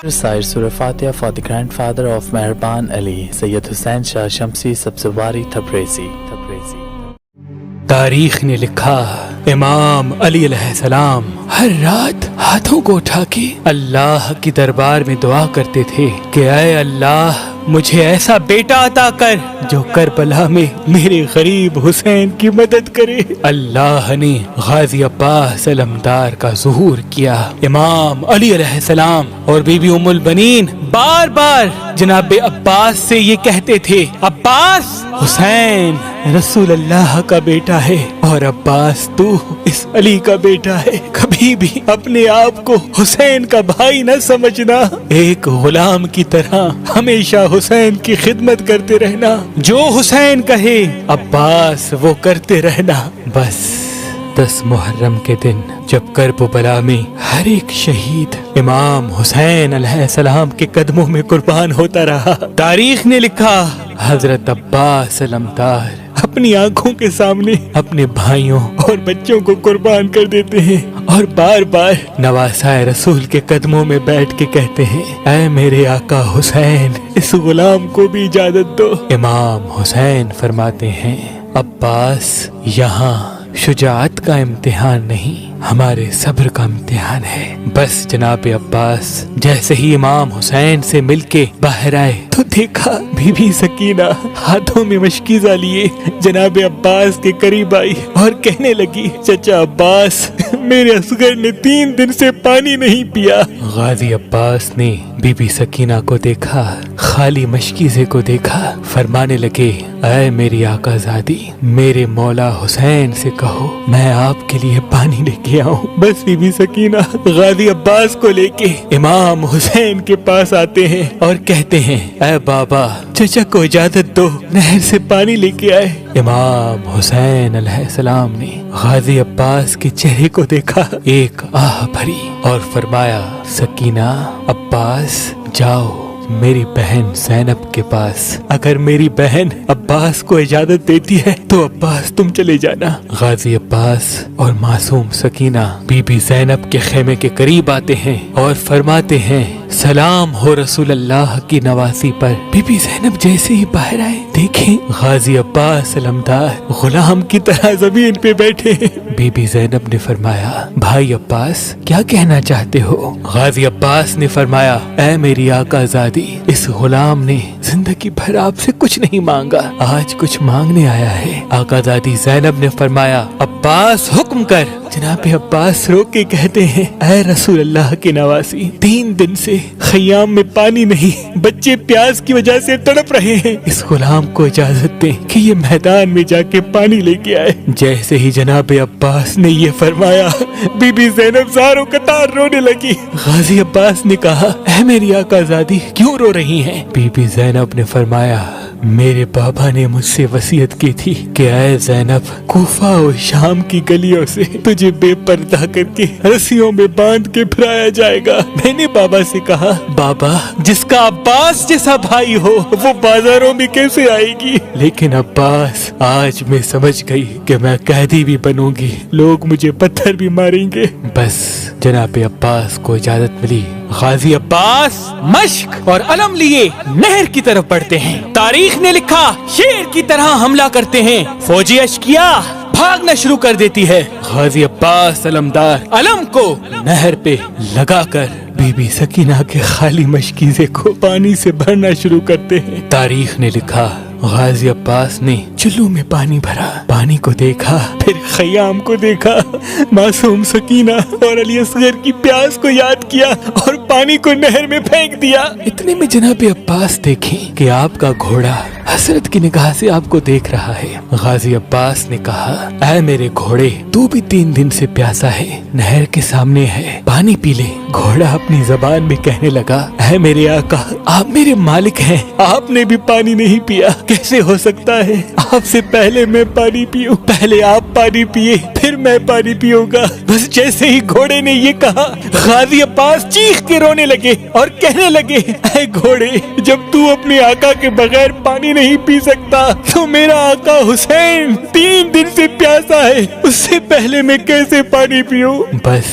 Recite Surah Fatiha for the grandfather of Mehraban Ali, Sayyid Hussain Shah Shamsi Sabzwari Tabrizi. तारीख ने लिखा, इमाम अली अलैहिस्सलाम हर रात हाथों को उठा के अल्लाह की दरबार में दुआ करते थे कि ऐ अल्लाह मुझे ऐसा बेटा अता कर जो करबला में मेरे गरीब हुसैन की मदद करे। अल्लाह ने गाजी अब्बास अलमदार का ज़ुहूर किया। इमाम अली अलैहिस्सलाम और बीबी उम्मुल बनीन बार बार जनाब अब्बास से ये कहते थे, अब्बास हुसैन रसूल अल्लाह का बेटा है और अब्बास तू इस अली का बेटा है, कभी भी अपने आप को हुसैन का भाई न समझना, एक गुलाम की तरह हमेशा हुसैन की खिदमत करते रहना, जो हुसैन कहे अब्बास वो करते रहना। बस 10 मुहर्रम के दिन जब करबला में हर एक शहीद इमाम हुसैन अलैहिस्सलाम के कदमों में कुर्बान होता रहा, तारीख ने लिखा हजरत अब्बास अलमदार अपनी आंखों के सामने अपने भाइयों और बच्चों को कुर्बान कर देते हैं और बार बार नवासाए रसूल के कदमों में बैठ के कहते हैं, ऐ मेरे आका हुसैन इस गुलाम को भी इजाजत दो। इमाम हुसैन फरमाते हैं, अब्बास यहाँ शुजाअत का इम्तिहान नहीं हमारे सब्र का इम्तिहान है। बस जनाब अब्बास जैसे ही इमाम हुसैन से मिलके बाहर आए तो देखा बीबी सकीना हाथों में मशकीज़ा लिए जनाब अब्बास के करीब आई और कहने लगी, चचा अब्बास मेरे असगर ने 3 दिन से पानी नहीं पिया। गाजी अब्बास ने बीबी सकीना को देखा, खाली मशकीज़े को देखा, फरमाने लगे, ऐ मेरी आकाज़ादी मेरे मौला हुसैन से कहो मैं आपके लिए पानी लेके आऊं। बस बीबी सकीना गाजी अब्बास को लेके इमाम हुसैन के पास आते हैं और कहते हैं, ऐ बाबा चचा को इजाजत दो नहर से पानी लेके आए। इमाम हुसैन अलैहिस्सलाम ने गाजी अब्बास के चेहरे को देखा, एक आह भरी और फरमाया, सकीना अब्बास जाओ मेरी बहन ज़ैनब के पास, अगर मेरी बहन अब्बास को इजाजत देती है तो अब्बास तुम चले जाना। गाजी अब्बास और मासूम सकीना बीबी ज़ैनब के खेमे के करीब आते हैं और फरमाते हैं, सलाम हो रसूल अल्लाह की नवासी पर। बीबी ज़ैनब जैसे ही बाहर आए देखें गाजी अब्बास अलमदार गुलाम की तरह जमीन पे बैठे हैं। बीबी ज़ैनब ने फरमाया, भाई अब्बास क्या कहना चाहते हो? गाजी अब्बास ने फरमाया, ऐ मेरी आकाज़ादी इस गुलाम ने जिंदगी भर आपसे कुछ नहीं मांगा, आज कुछ मांगने आया है। आकाज़ादी ज़ैनब ने फरमाया, अब्बास हुक्म कर। जनाब अब्बास रो के कहते हैं, ऐ रसूल अल्लाह के नवासी 3 दिन से खयाम में पानी नहीं, बच्चे प्यास की वजह से तड़प रहे हैं, इस गुलाम को इजाजत दें कि ये मैदान में जाके पानी लेके आए। जैसे ही जनाब अब्बास ने ये फरमाया बीबी ज़ैनब ज़ारो कतार रोने लगी। गाजी अब्बास ने कहा, ऐ मेरी आकाज़ादी क्यों रो रही हैं? बीबी ज़ैनब ने फरमाया, मेरे बाबा ने मुझसे वसीयत की थी कि ऐ ज़ैनब कूफा और शाम की गलियों से तुझे बेपर्दा करके रस्सियों में बांध के फिराया जाएगा। मैंने बाबा से कहा, बाबा जिसका अब्बास जैसा भाई हो वो बाजारों में कैसे आएगी? लेकिन अब्बास आज मैं समझ गई कि मैं कैदी भी बनूंगी, लोग मुझे पत्थर भी मारेंगे। बस जनाब अब्बास को इजाजत मिली। गाजी अब्बास मश्क और अलम लिए नहर की तरफ बढ़ते हैं। तारीख ने लिखा, शेर की तरह हमला करते हैं, फौजी अश्किया भागना शुरू कर देती है। गाजी अब्बास अलमदार अलम को नहर पे लगाकर बीबी सकीना के खाली मशकीज़े को पानी से भरना शुरू करते हैं। तारीख ने लिखा, गाजी अब्बास ने चुल्लू में पानी भरा, पानी को देखा, फिर खयाम को देखा, मासूम सकीना और अली असगर की प्यास को याद किया और पानी को नहर में फेंक दिया। इतने में जनाब अब्बास देखें कि आपका घोड़ा हसरत की निगाह से आपको देख रहा है। गाजी अब्बास ने कहा, ऐ मेरे घोड़े तू भी 3 दिन से प्यासा है, नहर के सामने है, पानी पी ले। घोड़ा अपनी जबान में कहने लगा, ऐ मेरे आका आप मेरे मालिक हैं, आपने भी पानी नहीं पिया, कैसे हो सकता है? आपसे पहले मैं पानी पीऊं, पहले आप पानी पिए फिर मैं पानी पीऊंगा। बस जैसे ही घोड़े ने ये कहा गाजी अब्बास चीख के रोने लगे और कहने लगे, ऐ घोड़े जब तू अपने आका के बगैर पानी नहीं पी सकता तो मेरा आका हुसैन 3 दिन से प्यासा है, उससे पहले मैं कैसे पानी पीऊं? बस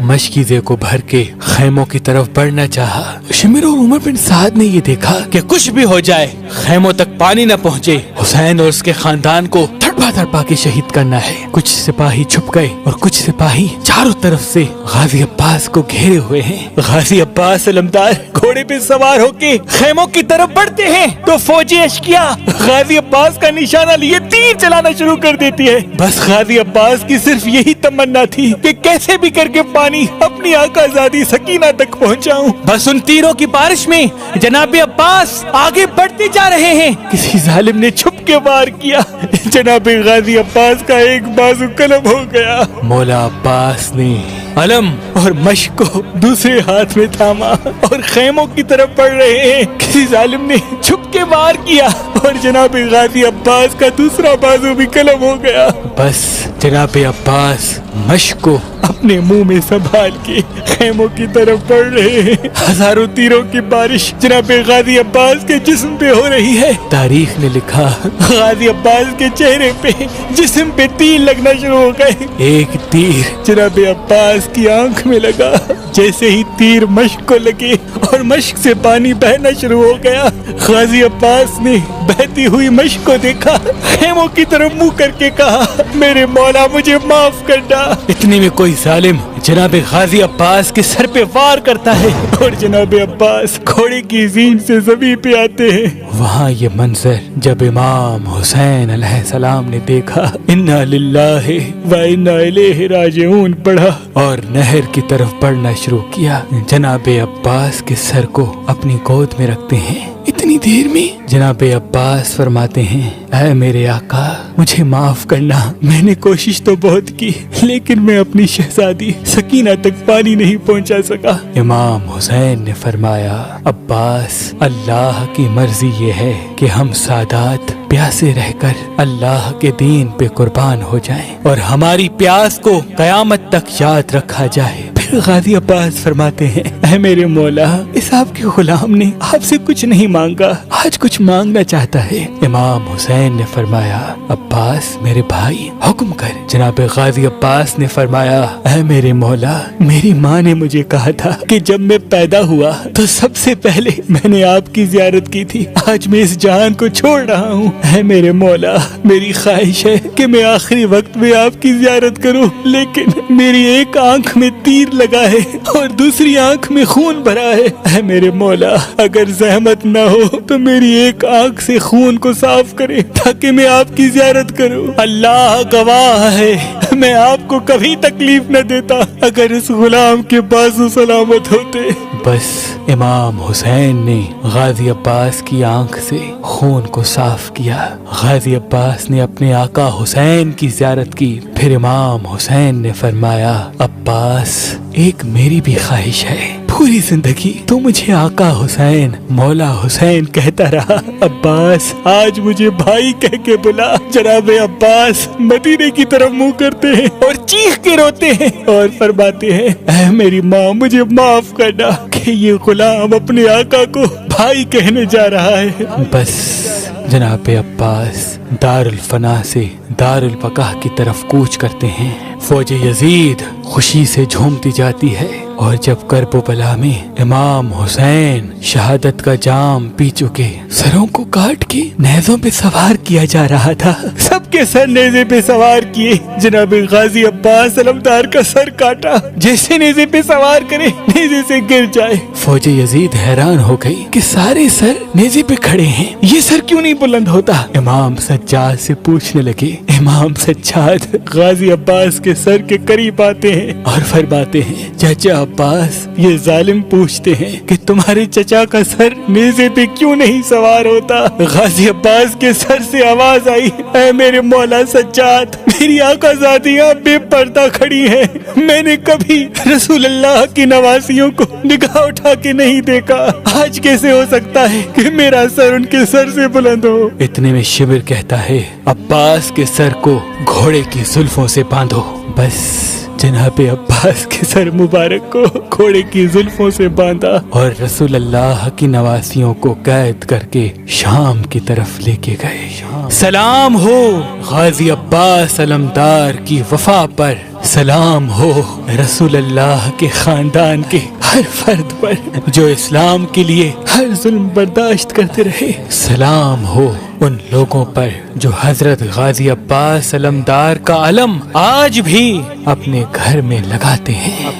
मशकीज़े को भर के खैमों की तरफ बढ़ना चाहा। शिमिर और उमर बिन साद ने ये देखा कि कुछ भी हो जाए खैमों तक पानी न पहुँचे, हुसैन और उसके खानदान को तड़पा के शहीद करना है। कुछ सिपाही छुप गए और कुछ सिपाही चारों तरफ से गाजी अब्बास को घेरे हुए हैं। गाजी अब्बास अलमदार घोड़े पे सवार होके खैमों की तरफ बढ़ते हैं तो फौजी अशकिया गाजी अब्बास का निशाना लिए तीर चलाना शुरू कर देती है। बस गाजी अब्बास की सिर्फ यही तमन्ना थी कि कैसे भी करके पानी अपनी आकाज़ादी सकीना तक पहुंचाऊं। बस उन तीरों की बारिश में जनाब अब्बास आगे बढ़ते जा रहे हैं। किसी जालिम ने छुप के वार किया। जनाब गाजी अब्बास का एक बाजू कलम हो गया। मौला अब्बास ने अलम और मश्क को दूसरे हाथ में थामा और खैमों की तरफ बढ़ रहे हैं। किसी जालिम ने छुप के वार किया और जनाब गाजी अब्बास का दूसरा बाजू भी कलम हो गया। बस जनाब अब्बास मश्क को अपने मुंह में संभाल के खैमों की तरफ बढ़ रहे हैं। हजारों तीरों की बारिश जनाब गाजी अब्बास के जिस्म पे हो रही है। तारीख ने लिखा गाजी अब्बास के चेहरे पे जिस्म पे तीर लगना शुरू हो गए। एक तीर जनाब अब्बास की आंख में लगा। जैसे ही तीर मश्क को लगे और मश्क से पानी बहना शुरू हो गया, गाजी अब्बास ने बहती हुई मश्क को देखा, खैमों की तरफ मुंह करके कहा, मेरे मौला मुझे माफ करना। इतने में कोई जालिम जनाब गाजी अब्बास के सर पे वार करता है और जनाब अब्बास घोड़े की ज़ीन से ज़मीन पे आते हैं। वहाँ ये मंजर जब इमाम हुसैन अलैहिस्सलाम ने देखा, इन्ना लिल्लाहि व इन्ना इलैहि राजिऊन पढ़ा और नहर की तरफ बढ़ना शुरू किया। जनाब अब्बास के सर को अपनी गोद में रखते हैं। इतनी देर में जनाब अब्बास फरमाते हैं, ऐ मेरे आका मुझे माफ करना, मैंने कोशिश तो बहुत की लेकिन मैं अपनी शहजादी सकीना तक पानी नहीं पहुंचा सका। इमाम हुसैन ने फरमाया, अब्बास अल्लाह की मर्जी ये है कि हम सादात प्यासे रहकर अल्लाह के दीन पे कुर्बान हो जाएं और हमारी प्यास को कयामत तक याद रखा जाए। फिर गाजी अब्बास फरमाते हैं, ऐ मेरे मौला इस आपके गुलाम ने आपसे कुछ नहीं मांगा, आज कुछ मांगना चाहता है। इमाम हुसैन ने फरमाया, अब्बास मेरे भाई हुक्म कर। जनाब गाजी अब्बास ने फरमाया, ऐ मेरे मौला मेरी माँ ने मुझे कहा था कि जब मैं पैदा हुआ तो सबसे पहले मैंने आपकी जियारत की थी, आज मैं इस जहान को छोड़ रहा हूँ। ऐ मेरे मौला मेरी ख्वाहिश है कि मैं आखिरी वक्त में आपकी जियारत करूँ, लेकिन मेरी एक आंख में तीर लगा है और दूसरी आंख में खून भरा है। ऐ मेरे मौला अगर जहमत न हो तो मेरी एक आंख से खून को साफ करे ताकि मैं आपकी जियारत करूं। अल्लाह गवाह है मैं आपको कभी तकलीफ न देता अगर इस गुलाम के बाजू सलामत होते। बस इमाम हुसैन ने गाजी अब्बास की आंख से खून को साफ किया। गाजी अब्बास ने अपने आका हुसैन की जियारत की। फिर इमाम हुसैन ने फरमाया, अब्बास एक मेरी भी ख्वाहिश है, पूरी जिंदगी तू मुझे आका हुसैन मौला हुसैन कहता रहा। अब्बास आज मुझे भाई कह के बुला। जनाब अब्बास मदीने की तरफ मुंह करते हैं और चीख के रोते हैं और फरमाते हैं, ऐ मेरी माँ मुझे माफ करना कि ये गुलाम अपने आका को भाई कहने जा रहा है। बस जनाब अब्बास दारुल फना से दारुल बका की तरफ कूच करते हैं। फौज यजीद खुशी से झूमती जाती है और जब करबला में इमाम हुसैन शहादत का जाम पी चुके सरों को काट के नेज़ों पे सवार किया जा रहा था, सबके सर नेज़े पे सवार किए। जनाब गाजी अब्बास अलमदार का सर काटा, जैसे नेज़े पे सवार करे नेज़े से गिर जाए। फौज यजीद हैरान हो गई कि सारे सर नेज़े पे खड़े हैं, ये सर क्यों नहीं बुलंद होता। इमाम सज्जाद से पूछने लगे। इमाम सज्जाद गाजी अब्बास के सर के करीब आते हैं और फरमाते हैं, चाचा अब्बास ये जालिम पूछते हैं कि तुम्हारे चचा का सर नेज़े पे क्यों नहीं सवार होता। गाजी अब्बास के सर से आवाज आई, ऐ मेरे मौला सज्जाद मेरी आकाज़ादियाँ बेपर्दा खड़ी हैं, मैंने कभी रसूल अल्लाह की नवासियों को निगाह उठा के नहीं देखा, आज कैसे हो सकता है कि मेरा सर उनके सर से बुलंद हो। इतने में शिबिर कहता है, अब्बास के सर को घोड़े की जुल्फों से बांधो। बस जनाब अब्बास के सर मुबारक को घोड़े की जुल्फों से बांधा और रसूल अल्लाह की नवासियों को कैद करके शाम की तरफ लेके गए। सलाम हो गाजी अब्बास अलमदार की वफा पर سلام ہو رسول اللہ کے خاندان کے ہر فرد پر جو اسلام کے لیے ہر ظلم برداشت کرتے رہے. سلام ہو ان لوگوں پر جو حضرت غازی عباس علمدار کا علم آج بھی اپنے گھر میں لگاتے ہیں.